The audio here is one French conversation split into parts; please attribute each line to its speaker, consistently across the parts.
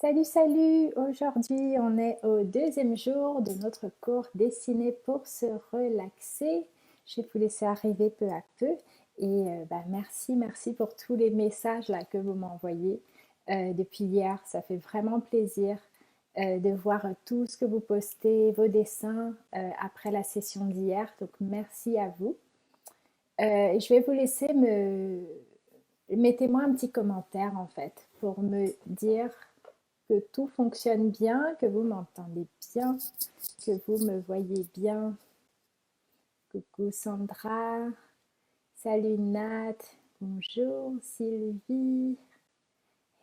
Speaker 1: Salut, salut! Aujourd'hui, on est au deuxième jour de notre cours dessiné pour se relaxer. Je vais vous laisser arriver peu à peu et merci pour tous les messages là que vous m'envoyez depuis hier. Ça fait vraiment plaisir de voir tout ce que vous postez, vos dessins après la session d'hier. Donc merci à vous. Je vais vous laisser mettez-moi un petit commentaire en fait pour me dire que tout fonctionne bien, que vous m'entendez bien, que vous me voyez bien. Coucou Sandra, salut Nat, bonjour Sylvie,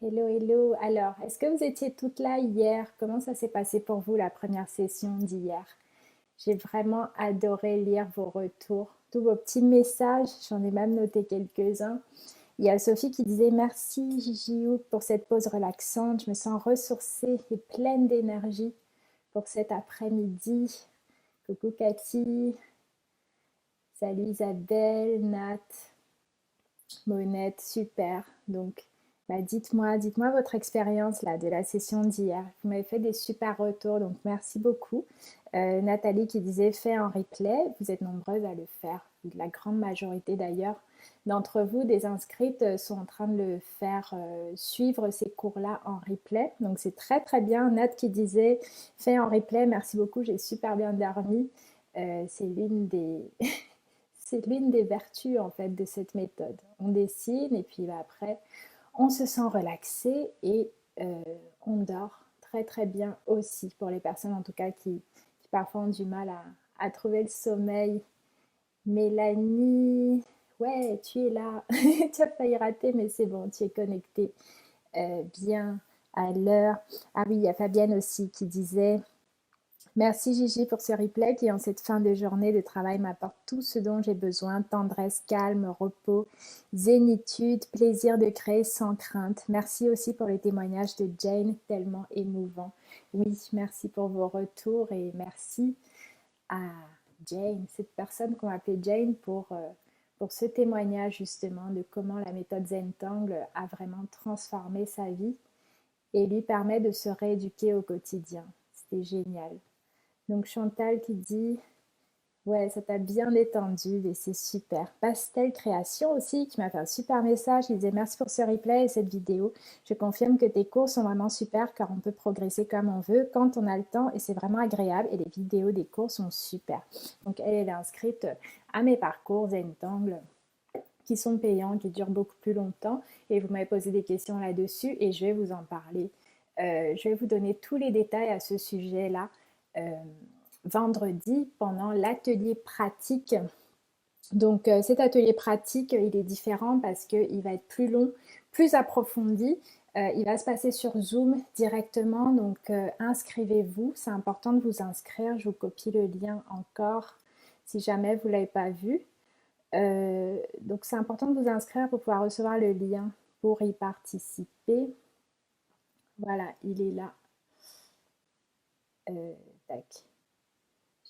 Speaker 1: hello hello. Alors, est-ce que vous étiez toutes là hier? Comment ça s'est passé pour vous la première session d'hier? J'ai vraiment adoré lire vos retours, tous vos petits messages, j'en ai même noté quelques-uns. Il y a Sophie qui disait merci Gigi pour cette pause relaxante. Je me sens ressourcée et pleine d'énergie pour cet après-midi. Coucou Cathy. Salut Isabelle, Nat, Monette, super. Donc, dites-moi votre expérience là de la session d'hier. Vous m'avez fait des super retours, donc merci beaucoup. Nathalie qui disait fait en replay. Vous êtes nombreuses à le faire. La grande majorité d'ailleurs d'entre vous, des inscrites, sont en train de le faire suivre ces cours-là en replay. Donc c'est très très bien. Nat qui disait fait en replay. Merci beaucoup, j'ai super bien dormi. C'est l'une des c'est l'une des vertus en fait de cette méthode. On dessine et puis après on se sent relaxé et on dort très très bien aussi pour les personnes en tout cas qui parfois ont du mal à trouver le sommeil. Mélanie, ouais, tu es là. Tu as failli rater, mais c'est bon, tu es connectée bien à l'heure. Ah oui, il y a Fabienne aussi qui disait merci Gigi pour ce replay qui en cette fin de journée de travail m'apporte tout ce dont j'ai besoin, tendresse, calme, repos, zénitude, plaisir de créer sans crainte. Merci aussi pour les témoignages de Jane, tellement émouvants. Oui, merci pour vos retours et merci à Jane, cette personne qu'on appelait Jane pour ce témoignage justement de comment la méthode Zentangle a vraiment transformé sa vie et lui permet de se rééduquer au quotidien. C'était génial. Donc Chantal qui dit ouais, ça t'a bien détendu et c'est super. Pastel Création aussi qui m'a fait un super message. Il disait merci pour ce replay et cette vidéo. Je confirme que tes cours sont vraiment super car on peut progresser comme on veut quand on a le temps et c'est vraiment agréable et les vidéos des cours sont super. Donc elle est inscrite à mes parcours Zentangle qui sont payants, qui durent beaucoup plus longtemps et vous m'avez posé des questions là-dessus et je vais vous en parler. Je vais vous donner tous les détails à ce sujet-là vendredi pendant l'atelier pratique. Donc cet atelier pratique, il est différent parce qu'il va être plus long, plus approfondi. Il va se passer sur Zoom directement, donc inscrivez-vous. C'est important de vous inscrire. Je vous copie le lien encore si jamais vous ne l'avez pas vu. Donc c'est important de vous inscrire pour pouvoir recevoir le lien pour y participer. Voilà, il est là. Tac.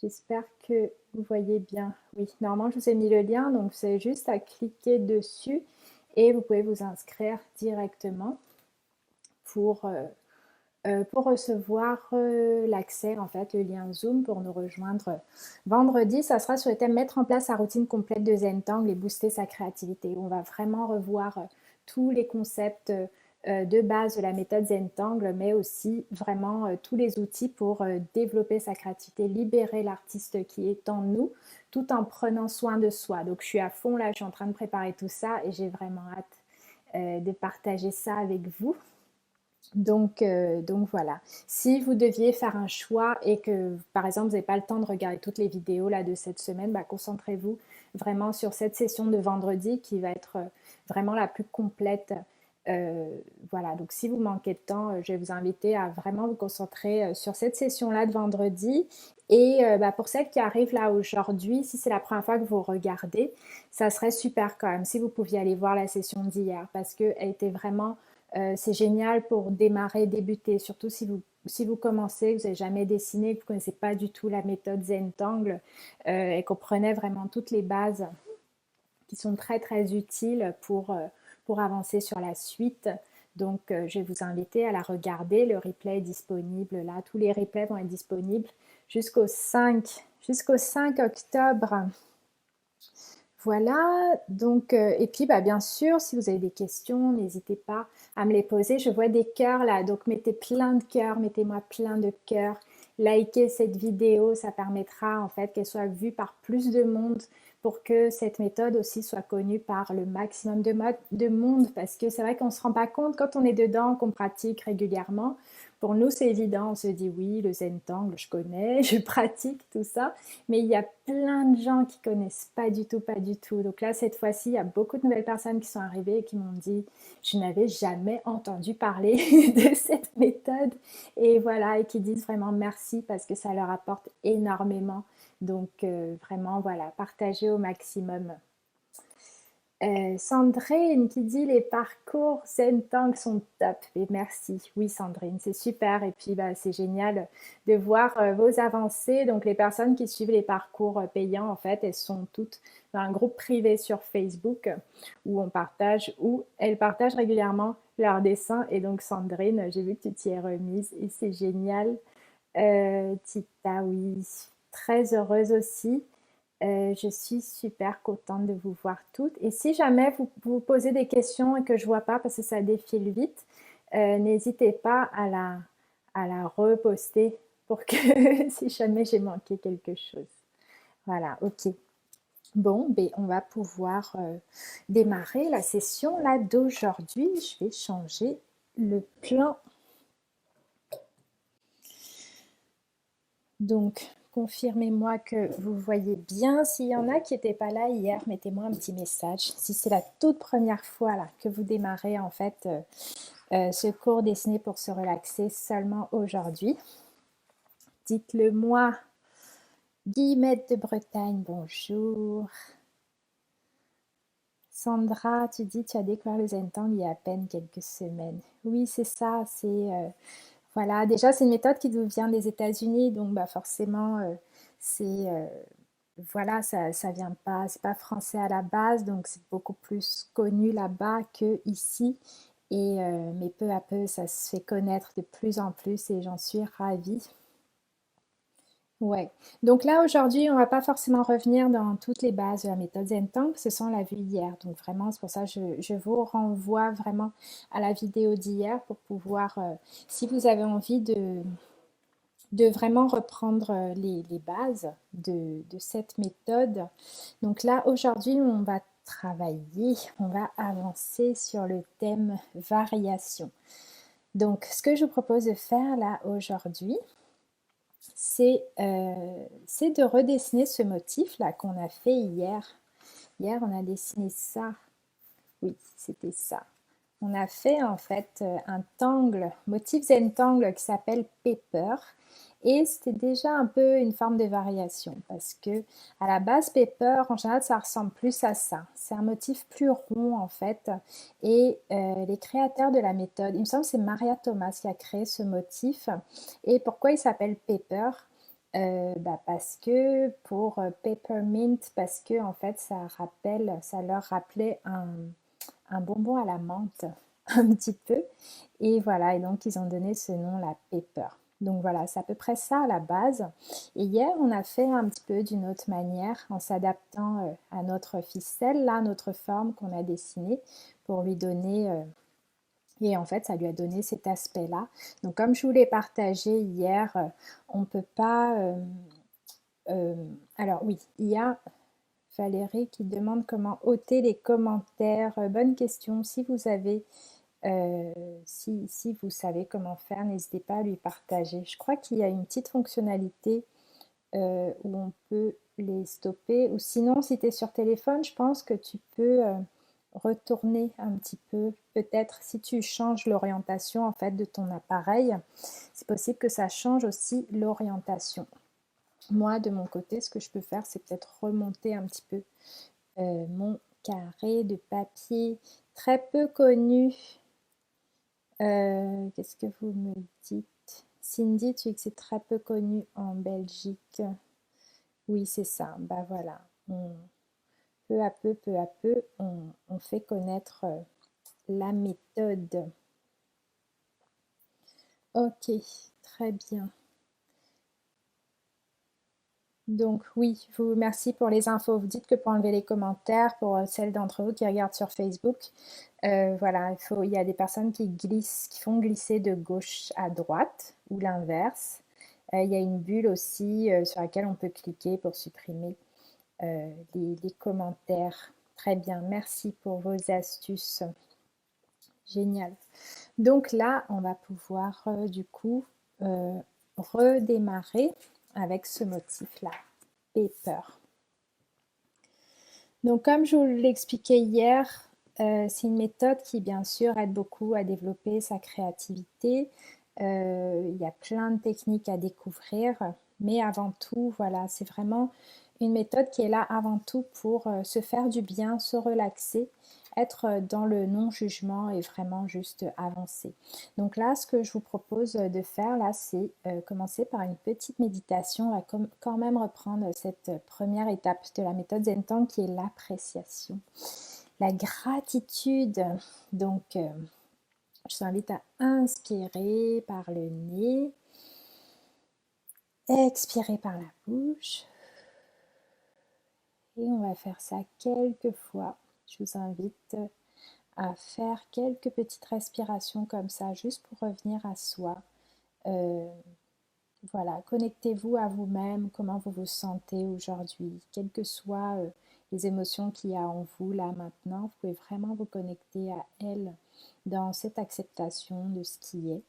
Speaker 1: J'espère que vous voyez bien. Oui, normalement, je vous ai mis le lien, donc vous avez juste à cliquer dessus et vous pouvez vous inscrire directement pour recevoir l'accès, en fait, le lien Zoom pour nous rejoindre vendredi. Ça sera sur le thème mettre en place sa routine complète de Zentangle et booster sa créativité. On va vraiment revoir tous les concepts de base de la méthode Zentangle, mais aussi vraiment tous les outils pour développer sa créativité, libérer l'artiste qui est en nous, tout en prenant soin de soi. Donc je suis à fond là, je suis en train de préparer tout ça et j'ai vraiment hâte de partager ça avec vous. Donc voilà, si vous deviez faire un choix et que par exemple vous n'avez pas le temps de regarder toutes les vidéos là de cette semaine, concentrez-vous vraiment sur cette session de vendredi qui va être vraiment la plus complète. Voilà, donc si vous manquez de temps, je vais vous inviter à vraiment vous concentrer sur cette session-là de vendredi. Et pour celles qui arrivent là aujourd'hui, si c'est la première fois que vous regardez, ça serait super quand même si vous pouviez aller voir la session d'hier parce qu'elle était vraiment c'est génial pour démarrer, débuter, surtout si vous commencez, que vous n'avez jamais dessiné, que vous ne connaissez pas du tout la méthode Zentangle et qu'on prenait vraiment toutes les bases qui sont très très utiles pour avancer sur la suite Donc, je vais vous inviter à la regarder. Le replay est disponible là. Tous les replays vont être disponibles jusqu'au 5 octobre. Voilà, donc, et puis bien sûr, si vous avez des questions, n'hésitez pas à me les poser. Je vois des cœurs là, donc mettez plein de cœurs, mettez-moi plein de cœurs. Likez cette vidéo, ça permettra en fait qu'elle soit vue par plus de monde pour que cette méthode aussi soit connue par le maximum de monde, parce que c'est vrai qu'on ne se rend pas compte quand on est dedans, qu'on pratique régulièrement. Pour nous, c'est évident, on se dit oui, le Zentangle, je connais, je pratique tout ça. Mais il y a plein de gens qui connaissent pas du tout, pas du tout. Donc là, cette fois-ci, il y a beaucoup de nouvelles personnes qui sont arrivées et qui m'ont dit, je n'avais jamais entendu parler de cette méthode. Et voilà, et qui disent vraiment merci parce que ça leur apporte énormément. Donc vraiment, voilà, partagez au maximum. Sandrine qui dit les parcours Zentangle sont top. Et merci. Oui, Sandrine, c'est super. Et puis, c'est génial de voir vos avancées. Donc, les personnes qui suivent les parcours payants, en fait, elles sont toutes dans un groupe privé sur Facebook où elles partagent régulièrement leurs dessins. Et donc, Sandrine, j'ai vu que tu t'y es remise et c'est génial. Tita, oui, très heureuse aussi. Je suis super contente de vous voir toutes. Et si jamais vous vous posez des questions et que je ne vois pas parce que ça défile vite, n'hésitez pas à la reposter pour que si jamais j'ai manqué quelque chose. Voilà, ok. Bon, on va pouvoir démarrer la session là d'aujourd'hui. Je vais changer le plan. Donc, confirmez-moi que vous voyez bien. S'il y en a qui n'étaient pas là hier, mettez-moi un petit message. Si c'est la toute première fois là, que vous démarrez en fait ce cours dessiné pour se relaxer seulement aujourd'hui, dites-le moi. Guillemette de Bretagne, bonjour. Sandra, tu dis tu as découvert le Zentangle il y a à peine quelques semaines. Oui, c'est ça. Voilà, déjà c'est une méthode qui nous vient des États-Unis, donc forcément c'est voilà, ça vient pas, c'est pas français à la base, donc c'est beaucoup plus connu là-bas que ici. Et mais peu à peu, ça se fait connaître de plus en plus et j'en suis ravie. Ouais. Donc là, aujourd'hui, on va pas forcément revenir dans toutes les bases de la méthode Zentangle, ce sont l'a vu hier. Donc vraiment, c'est pour ça que je vous renvoie vraiment à la vidéo d'hier pour pouvoir, si vous avez envie de vraiment reprendre les bases de cette méthode. Donc là, aujourd'hui, on va travailler, on va avancer sur le thème variation. Donc, ce que je vous propose de faire là aujourd'hui, c'est de redessiner ce motif là qu'on a fait hier. Hier, on a dessiné ça. Oui, c'était ça. On a fait en fait un tangle, motif Zentangle qui s'appelle Paper. Et c'était déjà un peu une forme de variation parce que à la base Paper, en général, ça ressemble plus à ça. C'est un motif plus rond en fait. Et les créateurs de la méthode, il me semble que c'est Maria Thomas qui a créé ce motif. Et pourquoi il s'appelle Paper? Parce que pour Peppermint, parce que en fait ça leur rappelait un bonbon à la menthe un petit peu. Et voilà, et donc ils ont donné ce nom, la Pepper. Donc voilà, c'est à peu près ça à la base. Et hier, on a fait un petit peu d'une autre manière en s'adaptant à notre ficelle, là, notre forme qu'on a dessinée pour lui donner... et en fait, ça lui a donné cet aspect-là. Donc comme je vous l'ai partagé hier, on ne peut pas... alors oui, il y a Valérie qui demande comment ôter les commentaires. Bonne question. Si vous avez, si vous savez comment faire, n'hésitez pas à lui partager. Je crois qu'il y a une petite fonctionnalité où on peut les stopper. Ou sinon, si tu es sur téléphone, je pense que tu peux retourner un petit peu. Peut-être si tu changes l'orientation en fait de ton appareil, c'est possible que ça change aussi l'orientation. Moi, de mon côté, ce que je peux faire, c'est peut-être remonter un petit peu mon carré de papier très peu connu. Qu'est-ce que vous me dites? Cindy, tu dis que c'est très peu connu en Belgique. Oui, c'est ça. Voilà. Peu à peu, on fait connaître la méthode. Ok, très bien. Donc oui, je vous remercie pour les infos. Vous dites que pour enlever les commentaires, pour celles d'entre vous qui regardent sur Facebook, voilà, il y a des personnes qui glissent, qui font glisser de gauche à droite ou l'inverse. Il y a une bulle aussi sur laquelle on peut cliquer pour supprimer les commentaires. Très bien, merci pour vos astuces. Génial. Donc là, on va pouvoir du coup redémarrer avec ce motif-là, paper. Donc comme je vous l'expliquais hier, c'est une méthode qui bien sûr aide beaucoup à développer sa créativité. Il y a plein de techniques à découvrir, mais avant tout, voilà, c'est vraiment une méthode qui est là avant tout pour se faire du bien, se relaxer, être dans le non-jugement et vraiment juste avancer. Donc là, ce que je vous propose de faire, là, c'est commencer par une petite méditation. On va quand même reprendre cette première étape de la méthode Zen-Tang qui est l'appréciation. La gratitude, donc je vous invite à inspirer par le nez, expirer par la bouche. Et on va faire ça quelques fois. Je vous invite à faire quelques petites respirations comme ça, juste pour revenir à soi. Voilà, connectez-vous à vous-même, comment vous vous sentez aujourd'hui, quelles que soient les émotions qu'il y a en vous là maintenant, vous pouvez vraiment vous connecter à elles dans cette acceptation de ce qui est.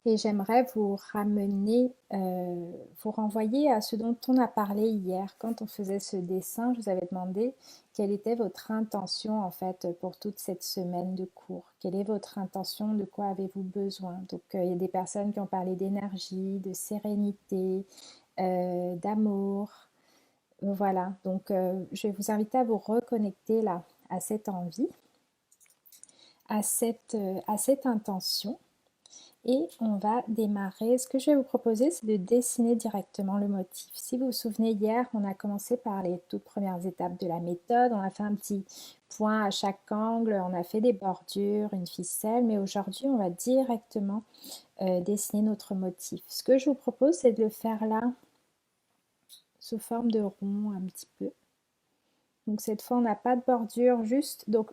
Speaker 1: Et j'aimerais vous ramener, vous renvoyer à ce dont on a parlé hier. Quand on faisait ce dessin, je vous avais demandé quelle était votre intention en fait pour toute cette semaine de cours. Quelle est votre intention? De quoi avez-vous besoin? Donc il y a des personnes qui ont parlé d'énergie, de sérénité, d'amour. Voilà, donc je vais vous inviter à vous reconnecter là à cette envie, à cette intention. Et on va démarrer. Ce que je vais vous proposer, c'est de dessiner directement le motif. Si vous vous souvenez, hier, on a commencé par les toutes premières étapes de la méthode. On a fait un petit point à chaque angle, on a fait des bordures, une ficelle, mais aujourd'hui, on va directement dessiner notre motif. Ce que je vous propose, c'est de le faire là, sous forme de rond un petit peu. Donc cette fois, on n'a pas de bordure, juste, donc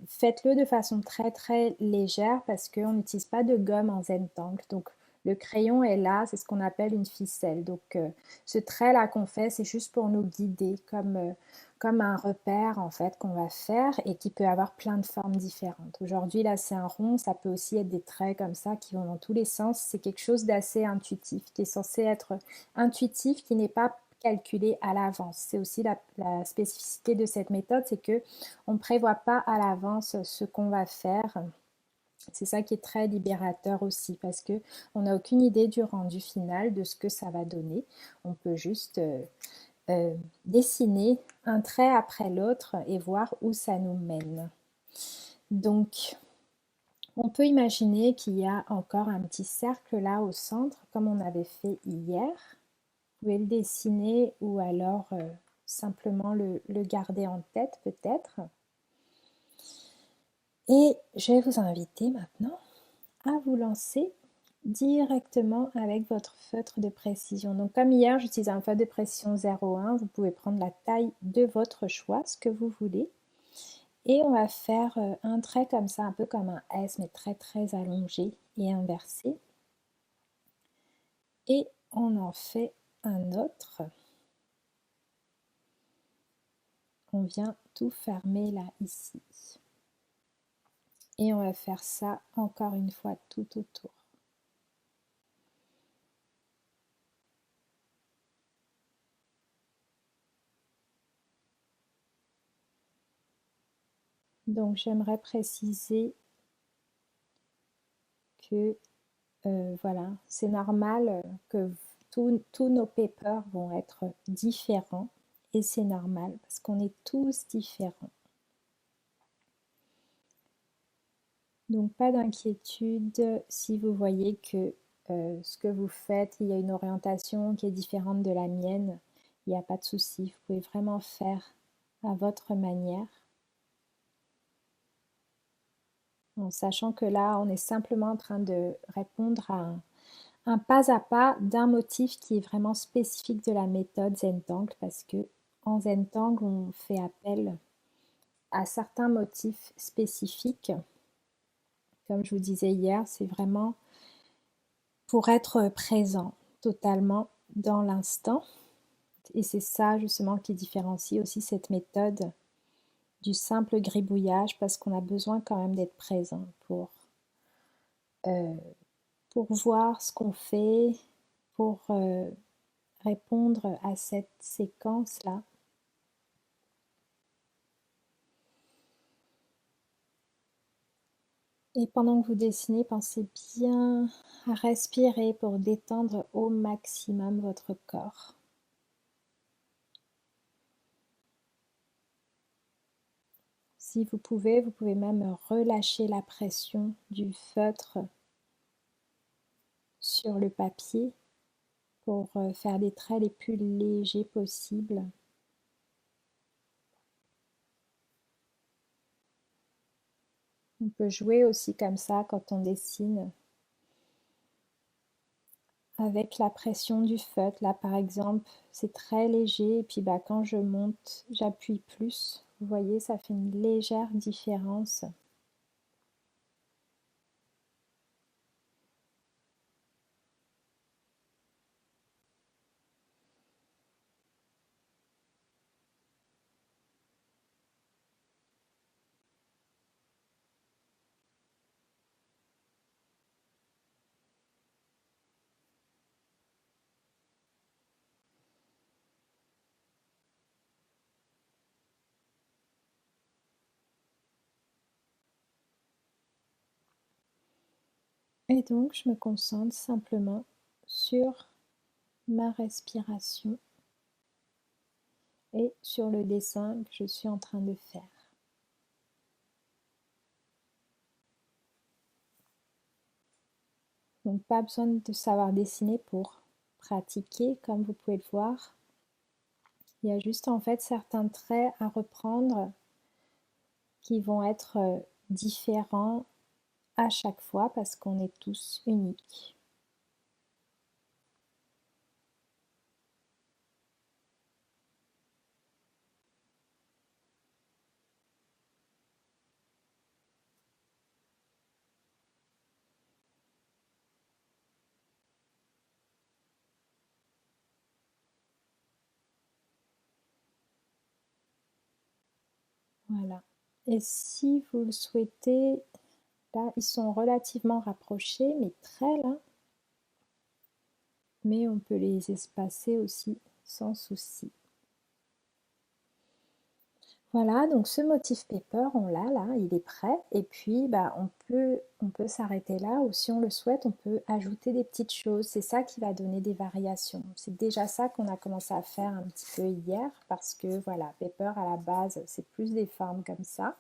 Speaker 1: faites-le de façon très très légère parce qu'on n'utilise pas de gomme en Zentangle. Donc le crayon est là, c'est ce qu'on appelle une ficelle. Donc ce trait là qu'on fait, c'est juste pour nous guider comme un repère en fait qu'on va faire et qui peut avoir plein de formes différentes. Aujourd'hui là c'est un rond, ça peut aussi être des traits comme ça qui vont dans tous les sens. C'est quelque chose d'assez intuitif, qui est censé être intuitif, qui n'est pas calculé à l'avance. C'est aussi la spécificité de cette méthode, c'est que on ne prévoit pas à l'avance ce qu'on va faire. C'est ça qui est très libérateur aussi parce que on n'a aucune idée du rendu final de ce que ça va donner. On peut juste dessiner un trait après l'autre et voir où ça nous mène. Donc, on peut imaginer qu'il y a encore un petit cercle là au centre, comme on avait fait hier. Vous pouvez le dessiner ou alors simplement le garder en tête peut-être. Et je vais vous inviter maintenant à vous lancer directement avec votre feutre de précision. Donc comme hier, j'utilise un feutre de précision 0,1. Vous pouvez prendre la taille de votre choix, ce que vous voulez. Et on va faire un trait comme ça, un peu comme un S, mais très très allongé et inversé. Et on en fait un autre. On vient tout fermer là, ici. Et on va faire ça encore une fois tout autour. Donc j'aimerais préciser que voilà, c'est normal que tous nos papers vont être différents et c'est normal parce qu'on est tous différents. Donc pas d'inquiétude si vous voyez que ce que vous faites, il y a une orientation qui est différente de la mienne, il n'y a pas de souci, vous pouvez vraiment faire à votre manière. en sachant que là, on est simplement en train de répondre un pas à pas d'un motif qui est vraiment spécifique de la méthode Zentangle, parce que en Zentangle, on fait appel à certains motifs spécifiques. Comme je vous disais hier, c'est vraiment pour être présent totalement dans l'instant. Et c'est ça justement qui différencie aussi cette méthode du simple gribouillage, parce qu'on a besoin quand même d'être présent euh, pour voir ce qu'on fait, pour répondre à cette séquence-là. Et pendant que vous dessinez, pensez bien à respirer pour détendre au maximum votre corps. Si vous pouvez même relâcher la pression du feutre sur le papier pour faire des traits les plus légers possibles. On peut jouer aussi comme ça quand on dessine avec la pression du feutre. Là par exemple, c'est très léger et puis quand je monte, j'appuie plus. Vous voyez, ça fait une légère différence. Et donc, je me concentre simplement sur ma respiration et sur le dessin que je suis en train de faire. Donc, pas besoin de savoir dessiner pour pratiquer, comme vous pouvez le voir. Il y a juste en fait certains traits à reprendre qui vont être différents à chaque fois parce qu'on est tous uniques. Voilà. Et si vous le souhaitez, là, ils sont relativement rapprochés, mais très là. Mais on peut les espacer aussi sans souci. Voilà, donc ce motif paper, on l'a là, il est prêt. Et puis, on peut s'arrêter là, ou si on le souhaite, on peut ajouter des petites choses. C'est ça qui va donner des variations. C'est déjà ça qu'on a commencé à faire un petit peu hier, parce que voilà, paper à la base, c'est plus des formes comme ça.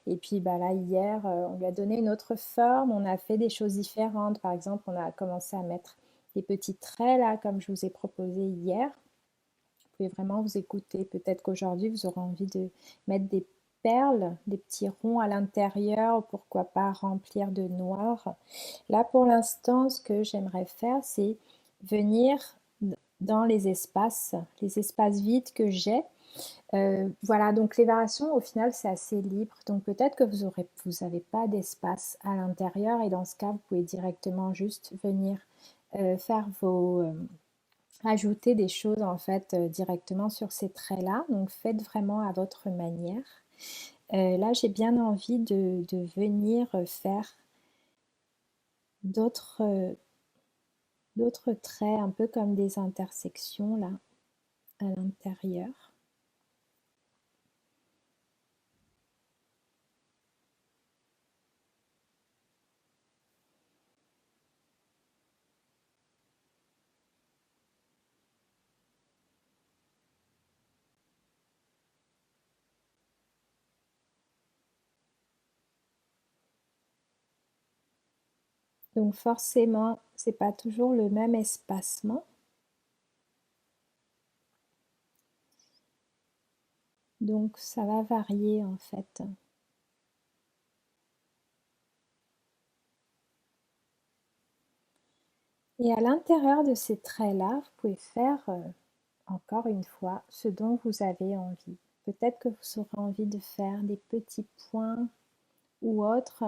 Speaker 1: Et puis là, hier, on lui a donné une autre forme, on a fait des choses différentes. Par exemple, on a commencé à mettre des petits traits là, comme je vous ai proposé hier. Vous pouvez vraiment vous écouter. Peut-être qu'aujourd'hui, vous aurez envie de mettre des perles, des petits ronds à l'intérieur, pourquoi pas remplir de noir. Là, pour l'instant, ce que j'aimerais faire, c'est venir dans les espaces vides que j'ai. Voilà, donc les variations, au final, c'est assez libre. Donc peut-être que vous n'avez pas d'espace à l'intérieur et dans ce cas, vous pouvez directement juste venir faire ajouter des choses en fait directement sur ces traits-là. Donc faites vraiment à votre manière. Là, j'ai bien envie de venir faire d'autres traits, un peu comme des intersections là, à l'intérieur. Donc forcément, c'est pas toujours le même espacement. Donc ça va varier en fait. Et à l'intérieur de ces traits-là, vous pouvez faire, encore une fois, ce dont vous avez envie. Peut-être que vous aurez envie de faire des petits points ou autres.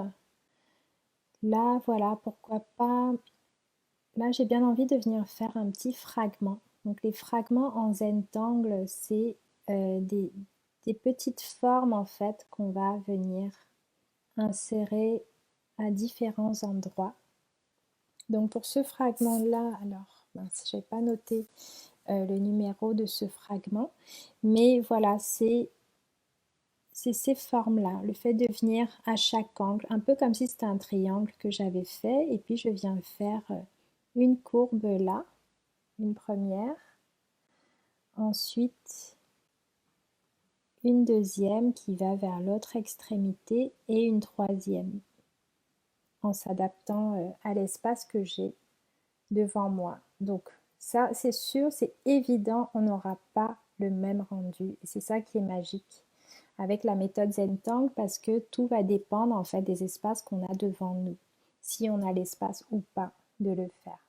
Speaker 1: Là, voilà, pourquoi pas. Là, j'ai bien envie de venir faire un petit fragment. Donc les fragments en Zentangle, c'est des petites formes en fait qu'on va venir insérer à différents endroits. Donc pour ce fragment-là, alors, je n'ai pas noté le numéro de ce fragment, mais voilà, c'est ces formes-là, le fait de venir à chaque angle, un peu comme si c'était un triangle que j'avais fait, et puis je viens faire une courbe là, une première, ensuite une deuxième qui va vers l'autre extrémité et une troisième, en s'adaptant à l'espace que j'ai devant moi. Donc ça, c'est sûr, c'est évident, on n'aura pas le même rendu. Et c'est ça qui est magique avec la méthode Zentangle, parce que tout va dépendre en fait des espaces qu'on a devant nous, si on a l'espace ou pas de le faire.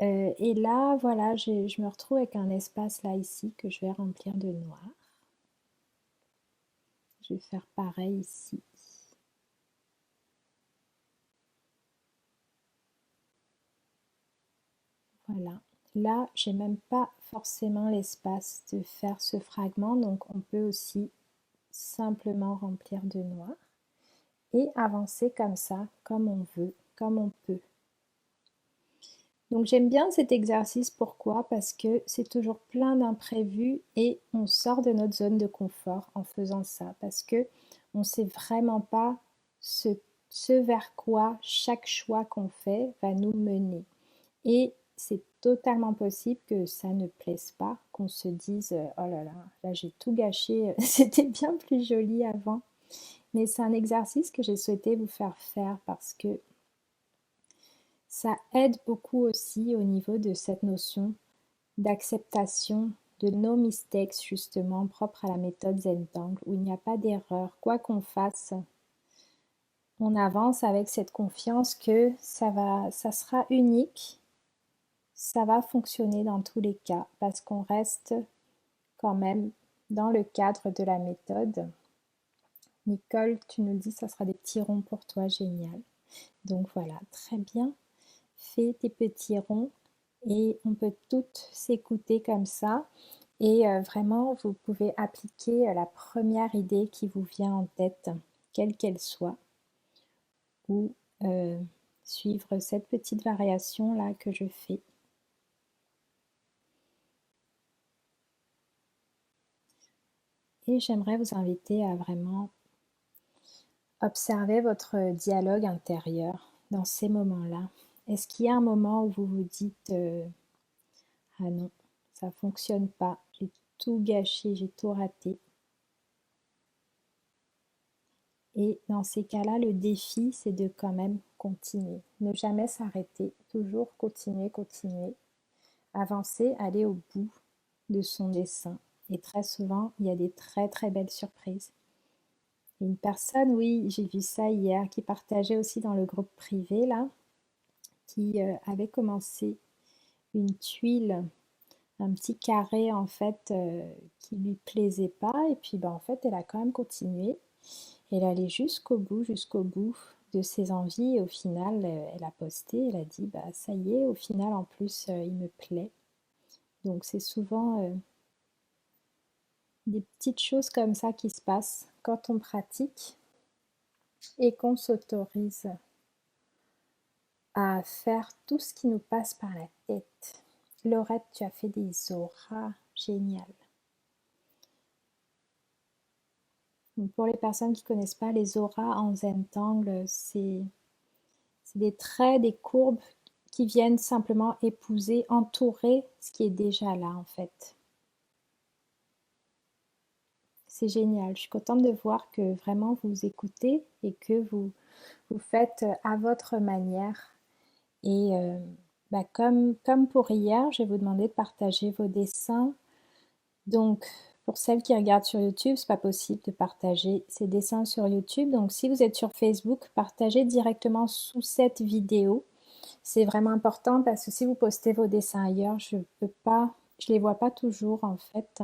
Speaker 1: Et là, voilà, je me retrouve avec un espace là ici que je vais remplir de noir. Je vais faire pareil ici. Voilà. Là, j'ai même pas forcément l'espace de faire ce fragment, donc on peut aussi simplement remplir de noir et avancer comme ça, comme on veut, comme on peut. Donc j'aime bien cet exercice, pourquoi? Parce que c'est toujours plein d'imprévus et on sort de notre zone de confort en faisant ça, parce que on ne sait vraiment pas ce vers quoi chaque choix qu'on fait va nous mener. Et c'est totalement possible que ça ne plaise pas, qu'on se dise oh là j'ai tout gâché, c'était bien plus joli avant. Mais c'est un exercice que j'ai souhaité vous faire faire parce que ça aide beaucoup aussi au niveau de cette notion d'acceptation de nos mistakes, justement, propre à la méthode Zentangle, où il n'y a pas d'erreur. Quoi qu'on fasse, on avance avec cette confiance que ça sera unique, ça va fonctionner dans tous les cas, parce qu'on reste quand même dans le cadre de la méthode. Nicole, tu nous dis ça sera des petits ronds pour toi, génial. Donc voilà, très bien. Fais tes petits ronds et on peut toutes s'écouter comme ça. Et vraiment, vous pouvez appliquer la première idée qui vous vient en tête, quelle qu'elle soit, ou suivre cette petite variation là que je fais. Et j'aimerais vous inviter à vraiment observer votre dialogue intérieur dans ces moments-là. Est-ce qu'il y a un moment où vous vous dites ah non, ça fonctionne pas, j'ai tout gâché, j'ai tout raté. Et dans ces cas-là, le défi, c'est de quand même continuer. Ne jamais s'arrêter, toujours continuer, continuer, avancer, aller au bout de son dessin. Et très souvent, il y a des très très belles surprises. Et une personne, oui, j'ai vu ça hier, qui partageait aussi dans le groupe privé, là, qui avait commencé une tuile, un petit carré en fait qui lui plaisait pas, et puis en fait elle a quand même continué, elle allait jusqu'au bout de ses envies, et au final elle a posté, elle a dit ça y est, au final en plus il me plaît. Donc c'est souvent des petites choses comme ça qui se passent quand on pratique et qu'on s'autorise à faire tout ce qui nous passe par la tête. Laurette, tu as fait des auras géniales. Donc pour les personnes qui ne connaissent pas les auras en Zentangle, c'est des traits, des courbes qui viennent simplement épouser, entourer ce qui est déjà là en fait. C'est génial, je suis contente de voir que vraiment vous écoutez et que vous faites à votre manière. Et comme pour hier, je vais vous demander de partager vos dessins. Donc, pour celles qui regardent sur YouTube, c'est pas possible de partager ces dessins sur YouTube. Donc, si vous êtes sur Facebook, partagez directement sous cette vidéo. C'est vraiment important parce que si vous postez vos dessins ailleurs, je peux pas, je les vois pas toujours en fait.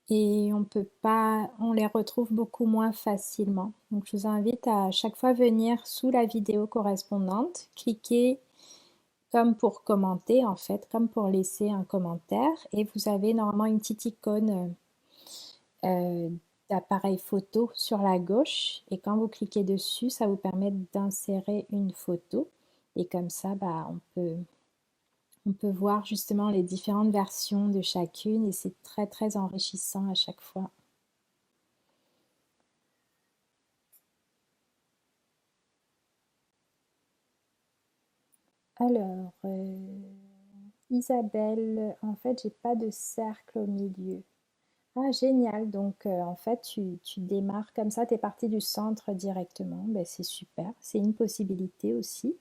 Speaker 1: Et on peut pas, on les retrouve beaucoup moins facilement. Donc je vous invite à chaque fois venir sous la vidéo correspondante, cliquer comme pour commenter en fait, comme pour laisser un commentaire et vous avez normalement une petite icône d'appareil photo sur la gauche et quand vous cliquez dessus, ça vous permet d'insérer une photo et comme ça, bah, on peut voir justement les différentes versions de chacune et c'est très très enrichissant à chaque fois. Alors, Isabelle, en fait, j'ai pas de cercle au milieu. Ah, génial. Donc, en fait, tu démarres comme ça, tu es parti du centre directement. Ben, c'est super. C'est une possibilité aussi.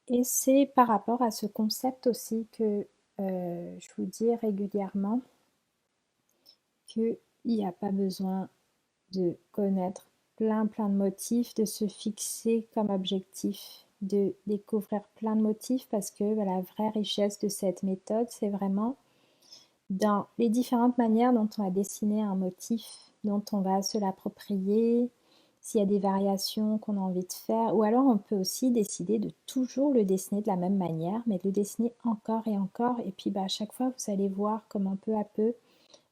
Speaker 1: Et c'est par rapport à ce concept aussi que je vous dis régulièrement qu'il n'y a pas besoin de connaître plein de motifs, de se fixer comme objectif, de découvrir plein de motifs parce que bah, la vraie richesse de cette méthode, c'est vraiment dans les différentes manières dont on va dessiner un motif, dont on va se l'approprier, s'il y a des variations qu'on a envie de faire, ou alors on peut aussi décider de toujours le dessiner de la même manière, mais de le dessiner encore et encore, et puis bah, à chaque fois vous allez voir comment peu à peu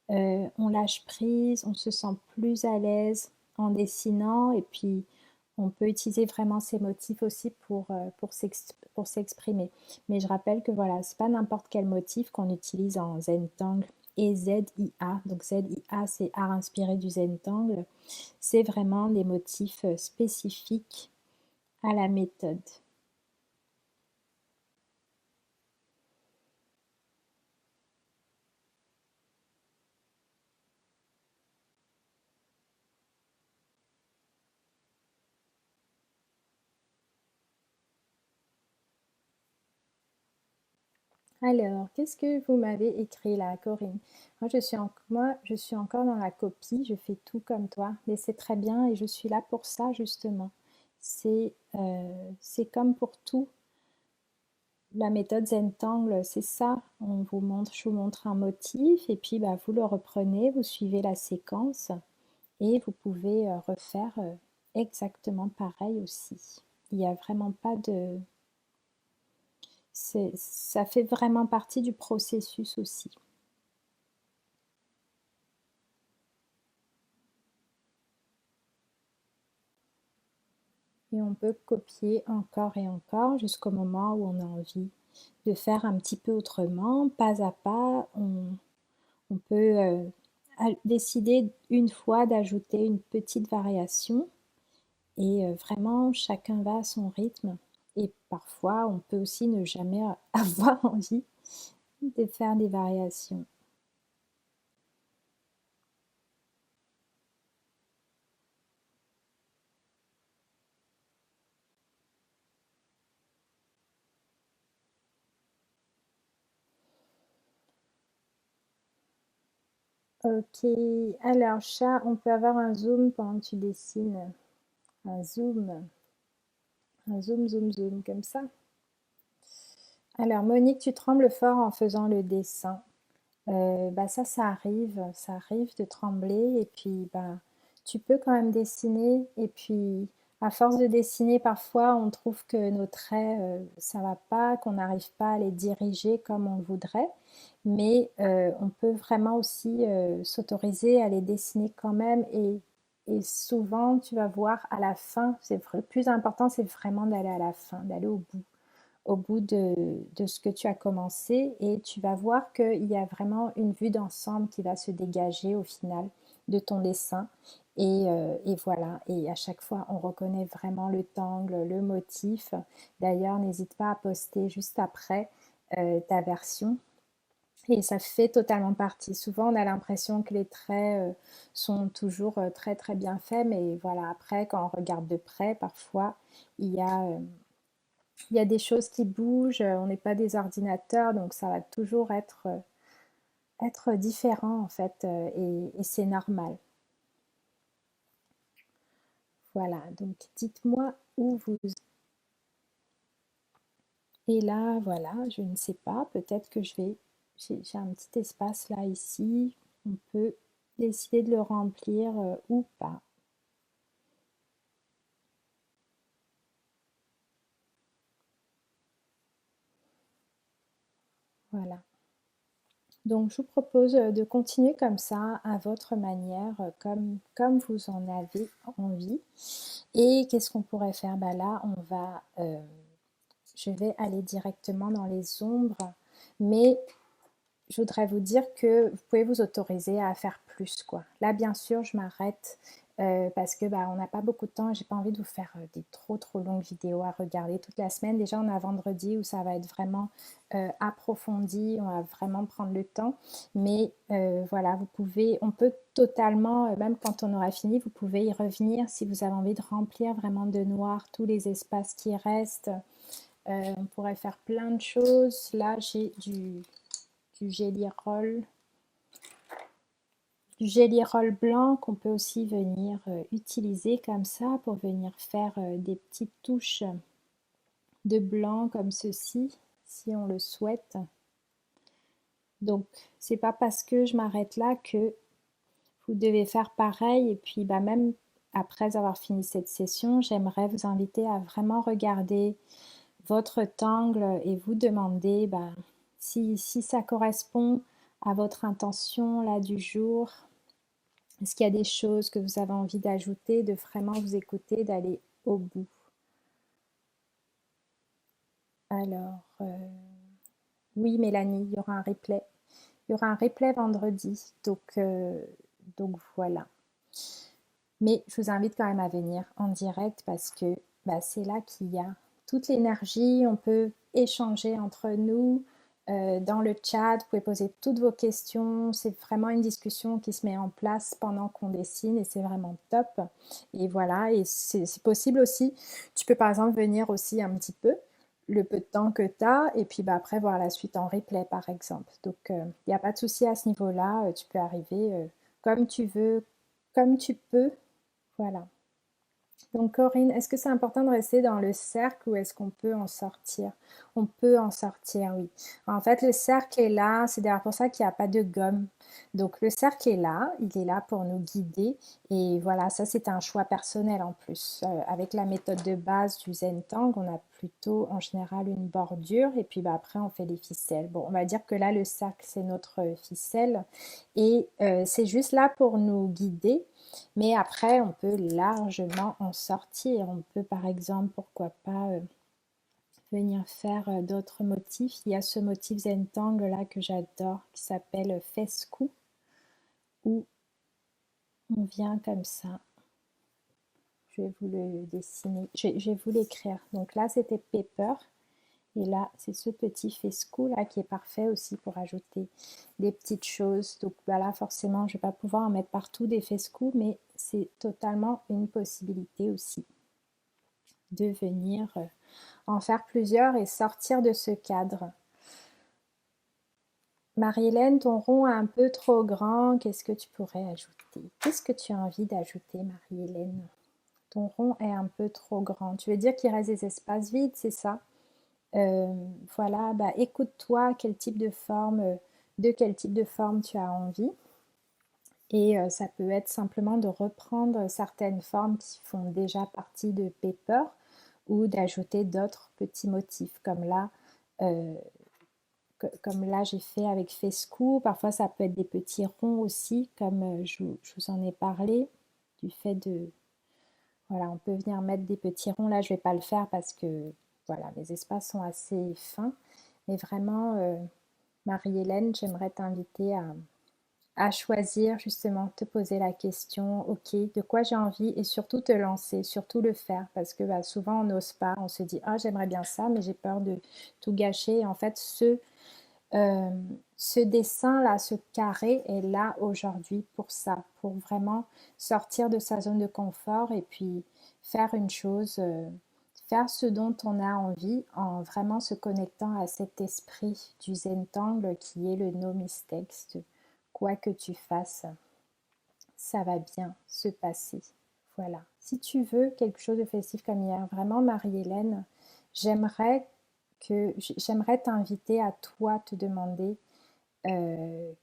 Speaker 1: on lâche prise, on se sent plus à l'aise en dessinant et puis on peut utiliser vraiment ces motifs aussi pour s'exprimer. Mais je rappelle que voilà, c'est pas n'importe quel motif qu'on utilise en Zentangle et ZIA. Donc ZIA, c'est art inspiré du Zentangle. C'est vraiment des motifs spécifiques à la méthode. Alors, qu'est-ce que vous m'avez écrit là, Corinne? Moi, je suis encore dans la copie, je fais tout comme toi, mais c'est très bien et je suis là pour ça justement. C'est comme pour tout, la méthode Zentangle, c'est ça. Je vous montre un motif et puis bah, vous le reprenez, vous suivez la séquence et vous pouvez refaire exactement pareil aussi. Il n'y a vraiment pas de... Ça fait vraiment partie du processus aussi. Et on peut copier encore et encore jusqu'au moment où on a envie de faire un petit peu autrement, pas à pas. On peut décider une fois d'ajouter une petite variation et vraiment chacun va à son rythme. Et parfois, on peut aussi ne jamais avoir envie de faire des variations. Ok, alors chat, on peut avoir un zoom pendant que tu dessines. Un zoom, zoom, comme ça. Alors Monique, tu trembles fort en faisant le dessin. Bah ça arrive de trembler et puis bah tu peux quand même dessiner et puis à force de dessiner parfois on trouve que nos traits ça va pas, qu'on n'arrive pas à les diriger comme on le voudrait, mais on peut vraiment aussi s'autoriser à les dessiner quand même et souvent tu vas voir à la fin, le plus important c'est vraiment d'aller à la fin, d'aller au bout de ce que tu as commencé et tu vas voir qu'il y a vraiment une vue d'ensemble qui va se dégager au final de ton dessin. Et voilà, et à chaque fois, on reconnaît vraiment le tangle, le motif. D'ailleurs, n'hésite pas à poster juste après ta version. Et ça fait totalement partie. Souvent, on a l'impression que les traits sont toujours très très bien faits, mais voilà, après, quand on regarde de près, parfois, il y a Il y a des choses qui bougent, on n'est pas des ordinateurs, donc ça va toujours être différent en fait, et c'est normal. Voilà, donc dites-moi où vous... Et là, voilà, je ne sais pas, peut-être que j'ai un petit espace là, ici, on peut décider de le remplir ou pas. Voilà. Donc, je vous propose de continuer comme ça, à votre manière, comme vous en avez envie. Et qu'est-ce qu'on pourrait faire? Bah là, je vais aller directement dans les ombres, mais je voudrais vous dire que vous pouvez vous autoriser à faire plus, quoi. Là, bien sûr, je m'arrête parce que bah, on n'a pas beaucoup de temps. J'ai pas envie de vous faire des trop longues vidéos à regarder toute la semaine. Déjà, on a vendredi où ça va être vraiment approfondi. On va vraiment prendre le temps. Mais voilà, on peut totalement, même quand on aura fini, vous pouvez y revenir si vous avez envie de remplir vraiment de noir tous les espaces qui restent. On pourrait faire plein de choses. Là, j'ai du Jelly Roll, blanc qu'on peut aussi venir utiliser comme ça pour venir faire des petites touches de blanc comme ceci, si on le souhaite. Donc, c'est pas parce que je m'arrête là que vous devez faire pareil. Et puis, bah, même après avoir fini cette session, j'aimerais vous inviter à vraiment regarder votre tangle et vous demander bah, si ça correspond à votre intention là du jour. Est-ce qu'il y a des choses que vous avez envie d'ajouter, de vraiment vous écouter, d'aller au bout? Alors, oui, Mélanie, il y aura un replay. Il y aura un replay vendredi, donc voilà. Mais je vous invite quand même à venir en direct parce que bah, c'est là qu'il y a toute l'énergie. On peut échanger entre nous dans le chat. Vous pouvez poser toutes vos questions. C'est vraiment une discussion qui se met en place pendant qu'on dessine et c'est vraiment top. Et voilà, et c'est possible aussi. Tu peux par exemple venir aussi un petit peu, le peu de temps que tu as, et puis bah, après voir la suite en replay par exemple. Donc il n'y a pas de souci à ce niveau-là. Tu peux arriver comme tu veux, comme tu peux. Voilà. Donc Corinne, est-ce que c'est important de rester dans le cercle ou est-ce qu'on peut en sortir? On peut en sortir, oui. En fait, le cercle est là, c'est d'ailleurs pour ça qu'il n'y a pas de gomme. Donc le cercle est là, il est là pour nous guider. Et voilà, ça c'est un choix personnel en plus. Avec la méthode de base du Zen-Tang, on a plutôt en général une bordure et puis bah, après on fait les ficelles. Bon, on va dire que là le cercle c'est notre ficelle et c'est juste là pour nous guider. Mais après, on peut largement en sortir. On peut par exemple, pourquoi pas, venir faire d'autres motifs. Il y a ce motif Zentangle là que j'adore qui s'appelle Fescou où on vient comme ça. Je vais vous le dessiner, je vais vous l'écrire. Donc là, c'était Pepper. Et là, c'est ce petit fescou là qui est parfait aussi pour ajouter des petites choses. Donc bah là, forcément, je ne vais pas pouvoir en mettre partout des fescous, mais c'est totalement une possibilité aussi de venir en faire plusieurs et sortir de ce cadre. Marie-Hélène, ton rond est un peu trop grand. Qu'est-ce que tu pourrais ajouter? Qu'est-ce que tu as envie d'ajouter, Marie-Hélène? Ton rond est un peu trop grand. Tu veux dire qu'il reste des espaces vides, c'est ça? Voilà, bah, écoute-toi, de quel type de forme tu as envie. Et ça peut être simplement de reprendre certaines formes qui font déjà partie de Pepper ou d'ajouter d'autres petits motifs euh, comme là j'ai fait avec Fescou. Parfois ça peut être des petits ronds aussi, comme je vous en ai parlé, du fait de... Voilà, on peut venir mettre des petits ronds. Là, je ne vais pas le faire parce que voilà, les espaces sont assez fins. Mais vraiment, Marie-Hélène, j'aimerais t'inviter à choisir justement, te poser la question, ok, de quoi j'ai envie et surtout te lancer, surtout le faire parce que bah, souvent on n'ose pas, on se dit ah j'aimerais bien ça mais j'ai peur de tout gâcher. Et en fait, euh, ce dessin-là, ce carré est là aujourd'hui pour ça, pour vraiment sortir de sa zone de confort et puis faire une chose, faire ce dont on a envie en vraiment se connectant à cet esprit du Zentangle qui est le no mistakes. Quoi que tu fasses, ça va bien se passer. Voilà. Si tu veux quelque chose de festif comme hier, vraiment Marie-Hélène, j'aimerais t'inviter à toi te demander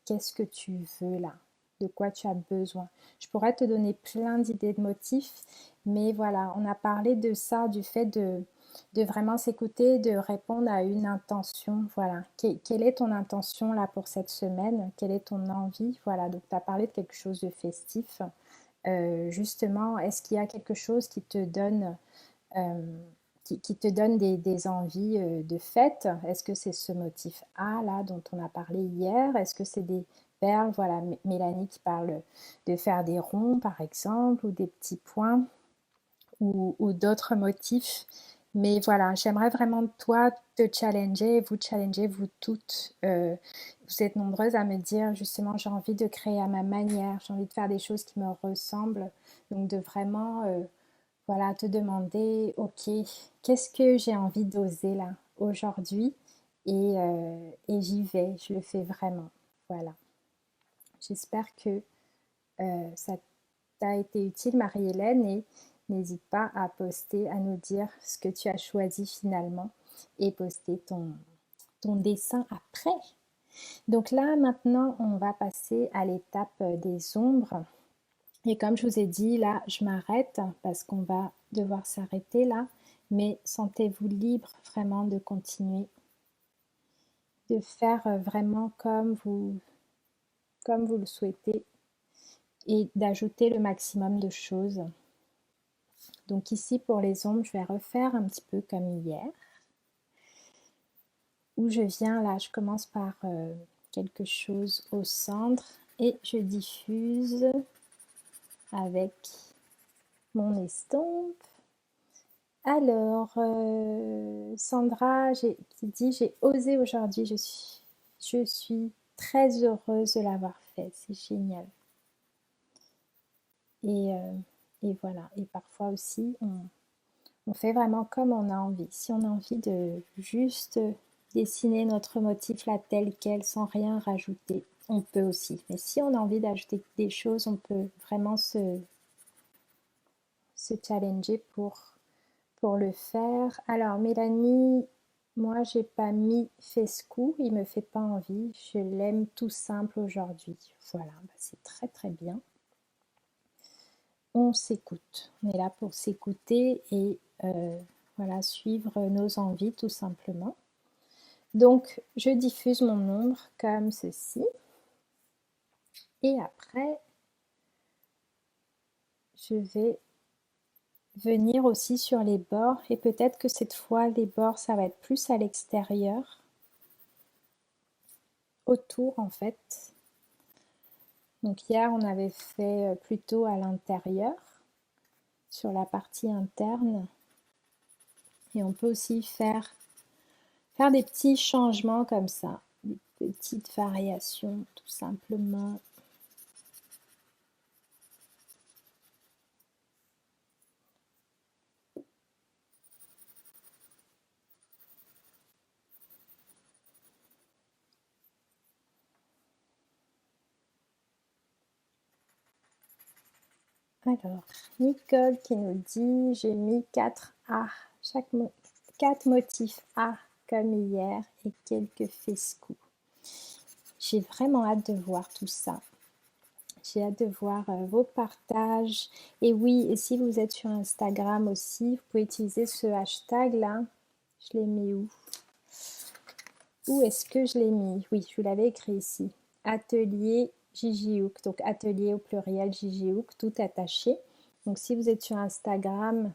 Speaker 1: qu'est-ce que tu veux là, de quoi tu as besoin. Je pourrais te donner plein d'idées de motifs, mais voilà, on a parlé de ça, du fait de vraiment s'écouter, de répondre à une intention. Voilà, quelle est ton intention là pour cette semaine? Quelle est ton envie? Voilà, donc tu as parlé de quelque chose de festif. Justement, est-ce qu'il y a quelque chose qui te donne qui te donne des envies de fête? Est-ce que c'est ce motif A là dont on a parlé hier? Est-ce que c'est des perles? Voilà, Mélanie qui parle de faire des ronds par exemple, ou des petits points, ou d'autres motifs. Mais voilà, j'aimerais vraiment toi te challenger, vous toutes. Vous êtes nombreuses à me dire justement j'ai envie de créer à ma manière, j'ai envie de faire des choses qui me ressemblent. Donc de vraiment voilà, te demander, ok, qu'est-ce que j'ai envie d'oser là aujourd'hui et j'y vais, je le fais vraiment. Voilà. J'espère que ça t'a été utile, Marie-Hélène, et n'hésite pas à poster, à nous dire ce que tu as choisi finalement et poster ton dessin après. Donc là, maintenant, on va passer à l'étape des ombres. Et comme je vous ai dit, là, je m'arrête parce qu'on va devoir s'arrêter là. Mais sentez-vous libre vraiment de continuer, de faire vraiment comme vous le souhaitez et d'ajouter le maximum de choses. Donc ici, pour les ombres, je vais refaire un petit peu comme hier. Où je viens là, je commence par quelque chose au centre et je diffuse avec mon estompe. Alors, Sandra qui dit j'ai osé aujourd'hui, je suis très heureuse de l'avoir fait, c'est génial. Et voilà, et parfois aussi on fait vraiment comme on a envie. Si on a envie de juste dessiner notre motif là tel quel sans rien rajouter, on peut aussi. Mais si on a envie d'ajouter des choses, on peut vraiment se challenger pour le faire. Alors Mélanie, moi j'ai pas mis fescou, il me fait pas envie, je l'aime tout simple aujourd'hui. Voilà, c'est très très bien. On s'écoute, on est là pour s'écouter et voilà, suivre nos envies tout simplement. Donc je diffuse mon ombre comme ceci et après je vais venir aussi sur les bords et peut-être que cette fois les bords ça va être plus à l'extérieur, autour en fait. Donc hier on avait fait plutôt à l'intérieur, sur la partie interne, et on peut aussi faire des petits changements comme ça, des petites variations tout simplement. Alors, Nicole qui nous dit j'ai mis 4 A, 4 motifs A comme hier et quelques fescous. J'ai vraiment hâte de voir tout ça. J'ai hâte de voir vos partages. Et oui, et si vous êtes sur Instagram aussi, vous pouvez utiliser ce hashtag là. Je l'ai mis où? Où est-ce que je l'ai mis? Oui, je vous l'avais écrit ici. Atelier Gigi Hook. Donc atelier au pluriel Gigi Hook, tout attaché. Donc si vous êtes sur Instagram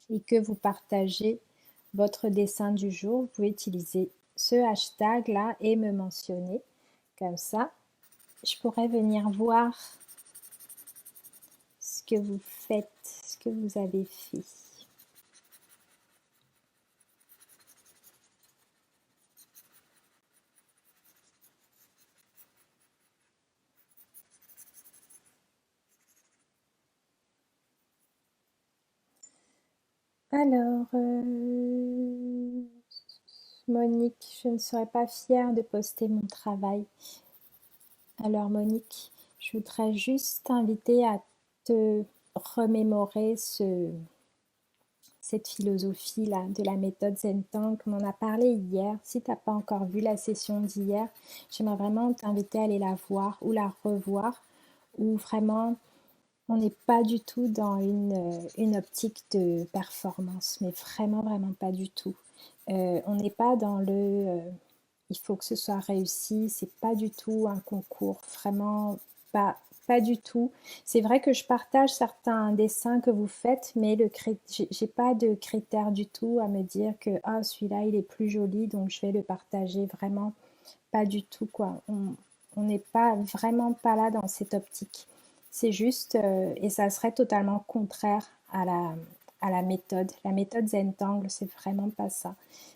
Speaker 1: et que vous partagez votre dessin du jour, vous pouvez utiliser ce hashtag là et me mentionner. Comme ça, je pourrais venir voir ce que vous faites, ce que vous avez fait. Alors, Monique, je ne serais pas fière de poster mon travail. Alors Monique, je voudrais juste t'inviter à te remémorer cette philosophie-là de la méthode Zen-Tang, comme on a parlé hier. Si tu n'as pas encore vu la session d'hier, j'aimerais vraiment t'inviter à aller la voir ou la revoir, où vraiment on n'est pas du tout dans une optique de performance, mais vraiment, vraiment pas du tout. On n'est pas dans il faut que ce soit réussi, c'est pas du tout un concours, vraiment pas, pas du tout. C'est vrai que je partage certains dessins que vous faites, mais j'ai pas de critère du tout à me dire que ah, celui-là il est plus joli, donc je vais le partager, vraiment pas du tout quoi. On n'est pas vraiment pas là dans cette optique. C'est juste, et ça serait totalement contraire à la méthode. La méthode Zentangle, c'est vraiment pas ça.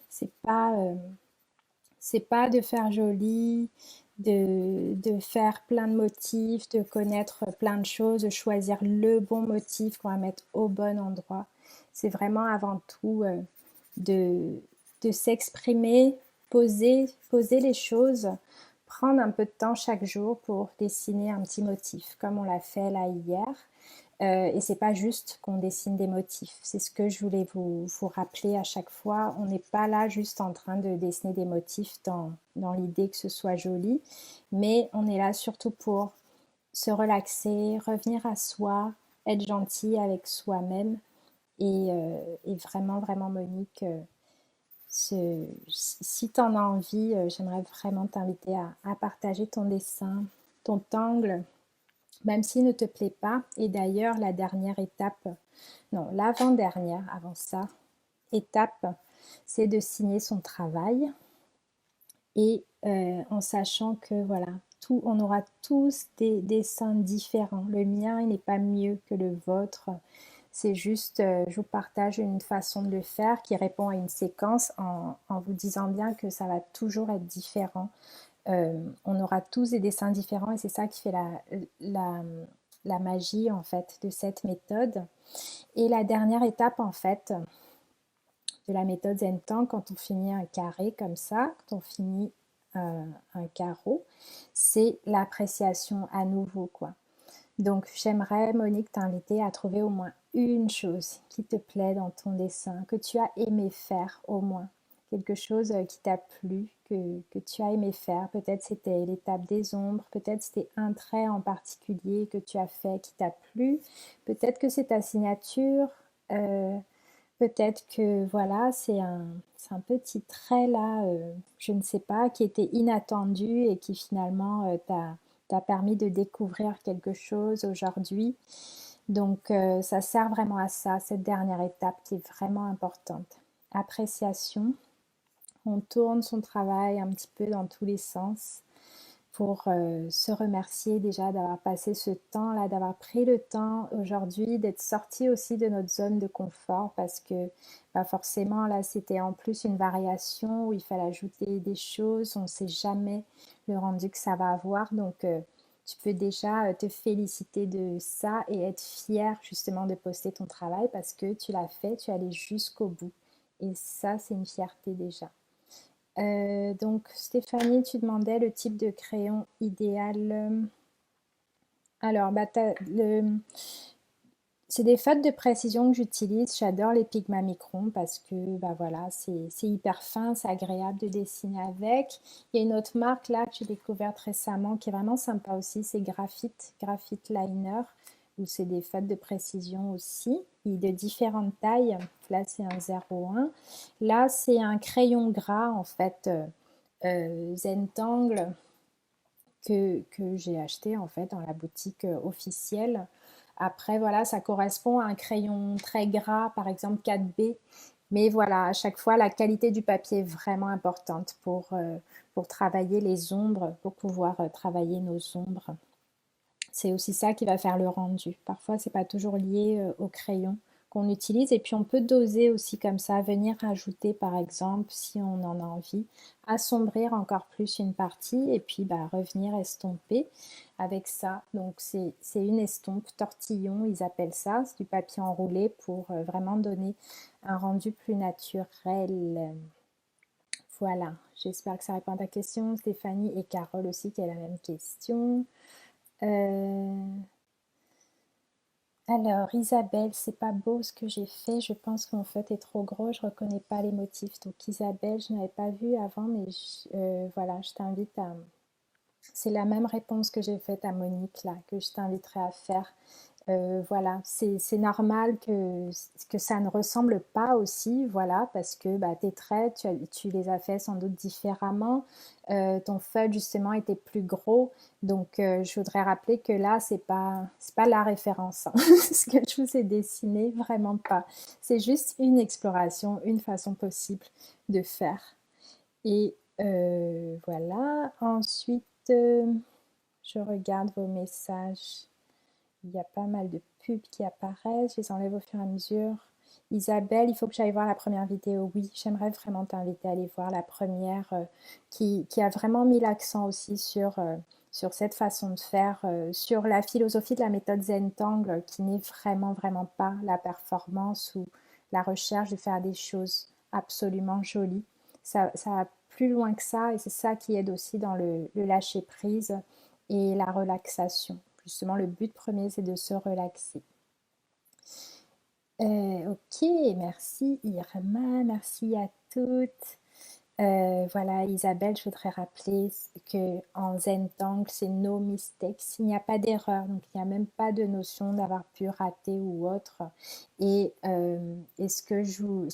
Speaker 1: C'est pas, euh, c'est pas de faire joli, de faire plein de motifs, de connaître plein de choses, de choisir le bon motif qu'on va mettre au bon endroit. C'est vraiment avant tout de, de s'exprimer, poser les choses, prendre un peu de temps chaque jour pour dessiner un petit motif, comme on l'a fait là hier. Et c'est pas juste qu'on dessine des motifs. C'est ce que je voulais vous rappeler à chaque fois. On n'est pas là juste en train de dessiner des motifs dans l'idée que ce soit joli, mais on est là surtout pour se relaxer, revenir à soi, être gentil avec soi-même. Et vraiment, vraiment, Monique, si tu en as envie, j'aimerais vraiment t'inviter à partager ton dessin, ton angle, même s'il ne te plaît pas. Et d'ailleurs, la dernière étape, non, l'avant-dernière, avant ça, étape, c'est de signer son travail. Et en sachant que voilà, on aura tous des dessins différents. Le mien, il n'est pas mieux que le vôtre. C'est juste, je vous partage une façon de le faire qui répond à une séquence en vous disant bien que ça va toujours être différent. On aura tous des dessins différents et c'est ça qui fait la, la magie en fait de cette méthode. Et la dernière étape en fait de la méthode Zen-Tang, quand on finit un carré comme ça, quand on finit un carreau, c'est l'appréciation à nouveau quoi. Donc j'aimerais Monique t'inviter à trouver au moins une chose qui te plaît dans ton dessin, que tu as aimé faire au moins. Quelque chose qui t'a plu, que tu as aimé faire. Peut-être c'était l'étape des ombres, peut-être c'était un trait en particulier que tu as fait qui t'a plu, peut-être que c'est ta signature, euh, peut-être que voilà, c'est un petit trait là, je ne sais pas, qui était inattendu et qui finalement t'a permis de découvrir quelque chose aujourd'hui. Donc ça sert vraiment à ça, cette dernière étape qui est vraiment importante. Appréciation, on tourne son travail un petit peu dans tous les sens pour se remercier déjà d'avoir passé ce temps-là, d'avoir pris le temps aujourd'hui, d'être sorti aussi de notre zone de confort parce que bah forcément là c'était en plus une variation où il fallait ajouter des choses, on ne sait jamais le rendu que ça va avoir donc tu peux déjà te féliciter de ça et être fier justement de poster ton travail parce que tu l'as fait, tu es allé jusqu'au bout et ça c'est une fierté déjà. Donc Stéphanie, tu demandais le type de crayon idéal. Alors, bah, c'est des feutres de précision que j'utilise. J'adore les Pigma Micron parce que bah voilà, c'est hyper fin, c'est agréable de dessiner avec. Il y a une autre marque là que j'ai découverte récemment qui est vraiment sympa aussi, c'est Graphite Liner, où c'est des feutres de précision aussi, et de différentes tailles. Là, c'est un 0,1. Là, c'est un crayon gras en fait, Zentangle que j'ai acheté en fait dans la boutique officielle. Après, voilà, ça correspond à un crayon très gras, par exemple 4B. Mais voilà, à chaque fois, la qualité du papier est vraiment importante pour travailler les ombres, pour pouvoir travailler nos ombres. C'est aussi ça qui va faire le rendu. Parfois, c'est pas toujours lié au crayon qu'on utilise. Et puis on peut doser aussi comme ça, venir ajouter par exemple, si on en a envie, assombrir encore plus une partie et puis bah, revenir estomper avec ça. Donc c'est une estompe tortillon, ils appellent ça, c'est du papier enroulé pour vraiment donner un rendu plus naturel. Voilà, j'espère que ça répond à ta question. Stéphanie et Carole aussi qui a la même question. Alors, Isabelle, c'est pas beau ce que j'ai fait. Je pense que mon feutre est trop gros. Je reconnais pas les motifs. Donc, Isabelle, je n'avais pas vu avant, mais voilà, je t'invite à. C'est la même réponse que j'ai faite à Monique là, que je t'inviterai à faire. Voilà, c'est normal que ça ne ressemble pas aussi, voilà, parce que bah, tes traits, tu les as fait sans doute différemment. Ton feuille, justement, était plus gros. Donc, je voudrais rappeler que là, c'est pas la référence, hein. Ce que je vous ai dessiné, vraiment pas. C'est juste une exploration, une façon possible de faire. Et voilà. Ensuite, je regarde vos messages. Il y a pas mal de pubs qui apparaissent, je les enlève au fur et à mesure. Isabelle, il faut que j'aille voir la première vidéo. Oui, j'aimerais vraiment t'inviter à aller voir la première qui a vraiment mis l'accent aussi sur cette façon de faire, sur la philosophie de la méthode Zentangle qui n'est vraiment pas la performance ou la recherche de faire des choses absolument jolies. Ça va plus loin que ça et c'est ça qui aide aussi dans le lâcher prise et la relaxation. Justement, le but premier, c'est de se relaxer. Ok, merci Irma, merci à toutes. Voilà, Isabelle, je voudrais rappeler que en Zentangle, c'est no mistakes. Il n'y a pas d'erreur, donc il n'y a même pas de notion d'avoir pu rater ou autre. Et ce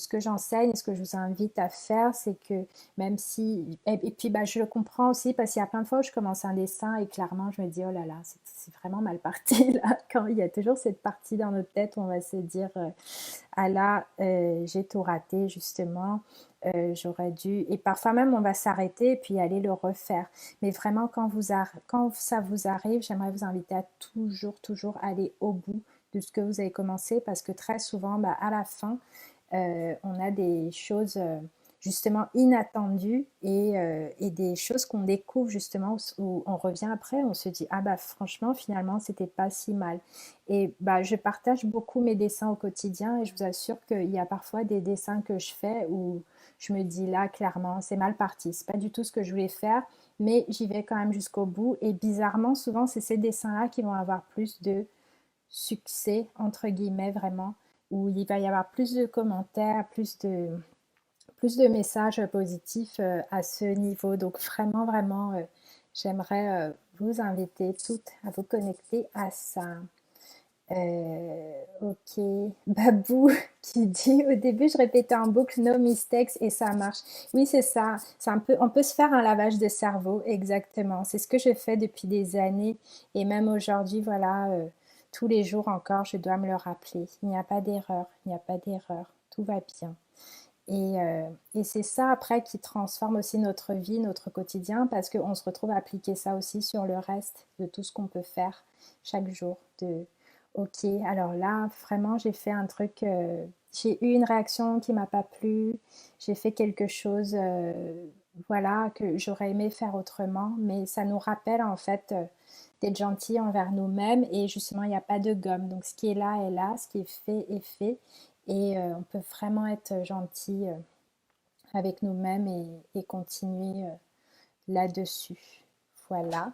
Speaker 1: que j'enseigne, et ce que je vous invite à faire, c'est que même si... Et puis, bah, je le comprends aussi parce qu'il y a plein de fois où je commence un dessin et clairement, je me dis, oh là là, c'est vraiment mal parti là. Quand il y a toujours cette partie dans notre tête où on va se dire, ah là, j'ai tout raté justement. J'aurais dû, et parfois même on va s'arrêter et puis aller le refaire. Mais vraiment quand ça vous arrive, j'aimerais vous inviter à toujours aller au bout de ce que vous avez commencé parce que très souvent, bah, à la fin, on a des choses justement inattendues et des choses qu'on découvre justement où on revient après, on se dit ah bah franchement finalement c'était pas si mal. Et bah je partage beaucoup mes dessins au quotidien et je vous assure qu'il y a parfois des dessins que je fais où je me dis là clairement c'est mal parti, c'est pas du tout ce que je voulais faire, mais j'y vais quand même jusqu'au bout et bizarrement souvent c'est ces dessins-là qui vont avoir plus de succès entre guillemets vraiment, où il va y avoir plus de commentaires, plus de messages positifs à ce niveau. Donc vraiment j'aimerais vous inviter toutes à vous connecter à ça. Ok, Babou qui dit au début je répétais en boucle no mistakes et ça marche. Oui, c'est ça. C'est un peu, on peut se faire un lavage de cerveau, exactement. C'est ce que je fais depuis des années et même aujourd'hui, voilà, tous les jours encore, je dois me le rappeler. Il n'y a pas d'erreur, il n'y a pas d'erreur. Tout va bien. Et c'est ça après qui transforme aussi notre vie, notre quotidien, parce qu'on se retrouve à appliquer ça aussi sur le reste de tout ce qu'on peut faire chaque jour. Ok, alors là, vraiment, j'ai fait un truc, j'ai eu une réaction qui m'a pas plu, j'ai fait quelque chose, voilà, que j'aurais aimé faire autrement, mais ça nous rappelle en fait d'être gentil envers nous-mêmes et justement, il n'y a pas de gomme. Donc, ce qui est là, ce qui est fait est fait. Et on peut vraiment être gentil avec nous-mêmes et continuer là-dessus. Voilà.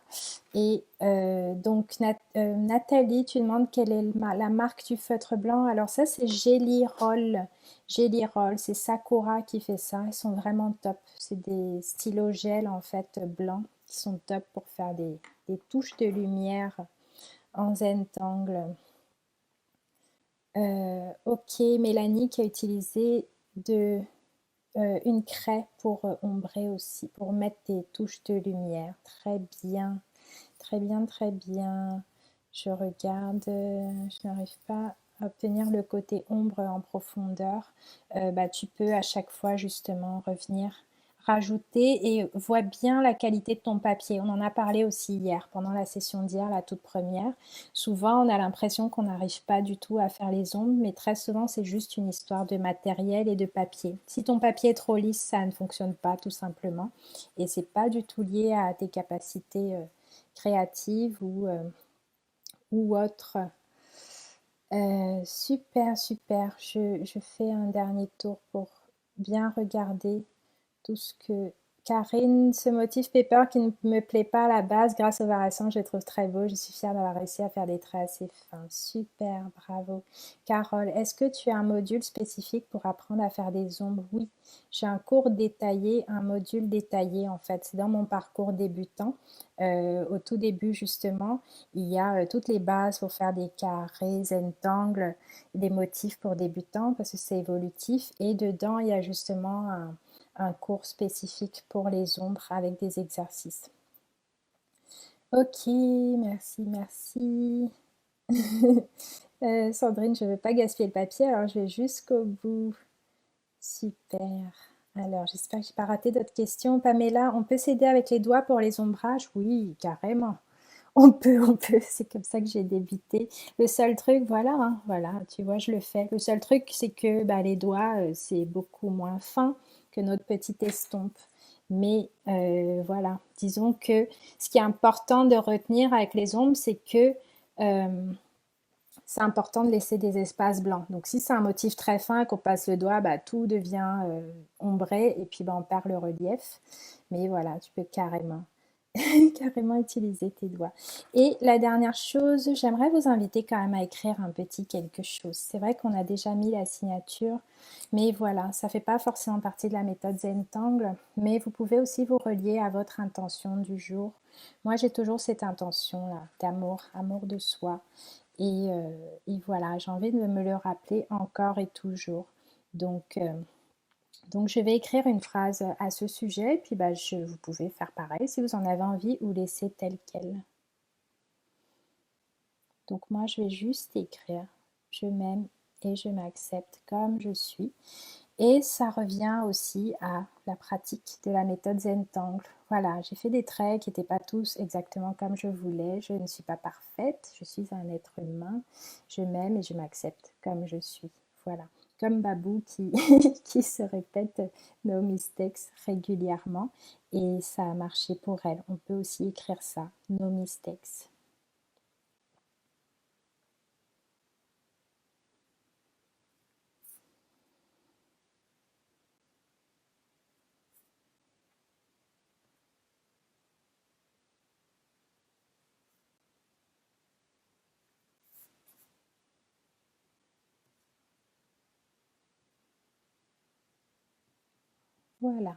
Speaker 1: Et donc, Nathalie, tu demandes quelle est la marque du feutre blanc. Alors ça, c'est Jelly Roll. Jelly Roll, c'est Sakura qui fait ça. Ils sont vraiment top. C'est des stylos gel en fait blancs qui sont top pour faire des touches de lumière en Zentangle. Ok, Mélanie qui a utilisé une craie pour ombrer aussi, pour mettre des touches de lumière. Très bien, très bien, très bien. Je regarde, je n'arrive pas à obtenir le côté ombre en profondeur. Bah, tu peux à chaque fois justement revenir rajouter et vois bien la qualité de ton papier. On en a parlé aussi hier, pendant la session d'hier, la toute première. Souvent, on a l'impression qu'on n'arrive pas du tout à faire les ombres, mais très souvent, c'est juste une histoire de matériel et de papier. Si ton papier est trop lisse, ça ne fonctionne pas, tout simplement. Et c'est pas du tout lié à tes capacités créatives ou autres. Super, super. Je fais un dernier tour pour bien regarder tout ce que Karine, ce motif paper qui ne me plaît pas à la base, grâce au variations, je le trouve très beau. Je suis fière d'avoir réussi à faire des traits assez fins. Super, bravo. Carole, est-ce que tu as un module spécifique pour apprendre à faire des ombres? Oui, j'ai un cours détaillé, un module détaillé en fait. C'est dans mon parcours débutant. Au tout début justement, il y a toutes les bases pour faire des carrés, rectangles, des motifs pour débutants parce que c'est évolutif. Et dedans, il y a justement un cours spécifique pour les ombres avec des exercices. Ok, merci, merci. Sandrine, je ne veux pas gaspiller le papier, alors je vais jusqu'au bout. Super. Alors, j'espère que je n'ai pas raté d'autres questions. Pamela, on peut s'aider avec les doigts pour les ombrages? Oui, carrément. On peut, c'est comme ça que j'ai débuté. Le seul truc, voilà, hein, voilà, tu vois, je le fais. Le seul truc, c'est que bah, les doigts, c'est beaucoup moins fin que notre petite estompe. Mais voilà, disons que ce qui est important de retenir avec les ombres, c'est que c'est important de laisser des espaces blancs. Donc si c'est un motif très fin qu'on passe le doigt, bah, tout devient ombré et puis bah, on perd le relief. Mais voilà, tu peux carrément carrément utiliser tes doigts. Et la dernière chose, j'aimerais vous inviter quand même à écrire un petit quelque chose. C'est vrai qu'on a déjà mis la signature, mais voilà, ça ne fait pas forcément partie de la méthode Zentangle, mais vous pouvez aussi vous relier à votre intention du jour. Moi, j'ai toujours cette intention-là d'amour, amour de soi. Et voilà, j'ai envie de me le rappeler encore et toujours. Donc, donc, je vais écrire une phrase à ce sujet, et puis bah, vous pouvez faire pareil si vous en avez envie ou laisser tel quel. Donc moi, je vais juste écrire, je m'aime et je m'accepte comme je suis. Et ça revient aussi à la pratique de la méthode Zentangle. Voilà, j'ai fait des traits qui n'étaient pas tous exactement comme je voulais. Je ne suis pas parfaite, je suis un être humain. Je m'aime et je m'accepte comme je suis. Voilà, comme Babou qui, qui se répète no mistakes régulièrement. Et ça a marché pour elle. On peut aussi écrire ça, no mistakes. Voilà.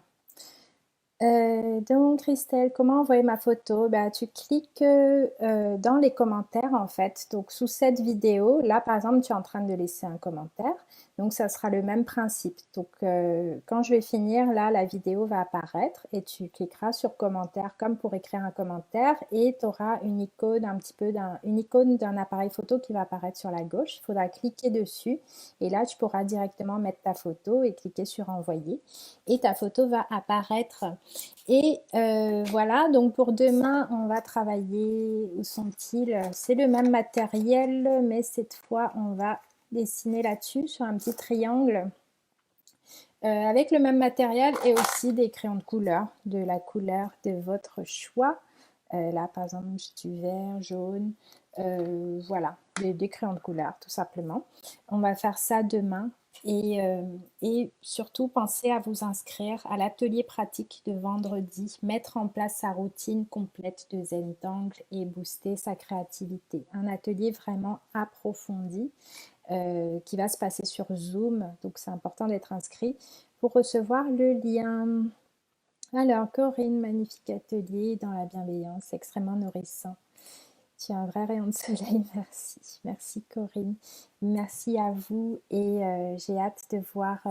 Speaker 1: Donc Christelle, comment envoyer ma photo? Bah, tu cliques dans les commentaires en fait. Donc sous cette vidéo, là par exemple, tu es en train de laisser un commentaire. Donc ça sera le même principe. Donc quand je vais finir, là la vidéo va apparaître et tu cliqueras sur commentaire comme pour écrire un commentaire et tu auras une icône un petit peu une icône d'un appareil photo qui va apparaître sur la gauche. Il faudra cliquer dessus et là tu pourras directement mettre ta photo et cliquer sur envoyer et ta photo va apparaître. Et voilà, donc pour demain, on va travailler, où sont-ils? C'est le même matériel, mais cette fois, on va dessiner là-dessus sur un petit triangle avec le même matériel et aussi des crayons de couleur, de la couleur de votre choix. Là, par exemple, du vert, jaune, voilà, des crayons de couleur, tout simplement. On va faire ça demain. Et surtout, pensez à vous inscrire à l'atelier pratique de vendredi, mettre en place sa routine complète de Zentangle et booster sa créativité. Un atelier vraiment approfondi qui va se passer sur Zoom, donc c'est important d'être inscrit pour recevoir le lien. Alors, Corinne, magnifique atelier dans la bienveillance, extrêmement nourrissant. Tu as un vrai rayon de soleil, merci. Merci Corinne. Merci à vous et j'ai hâte de voir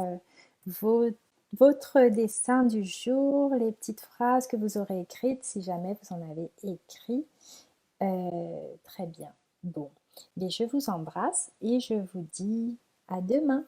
Speaker 1: votre dessin du jour, les petites phrases que vous aurez écrites si jamais vous en avez écrit. Très bien. Bon, mais je vous embrasse et je vous dis à demain.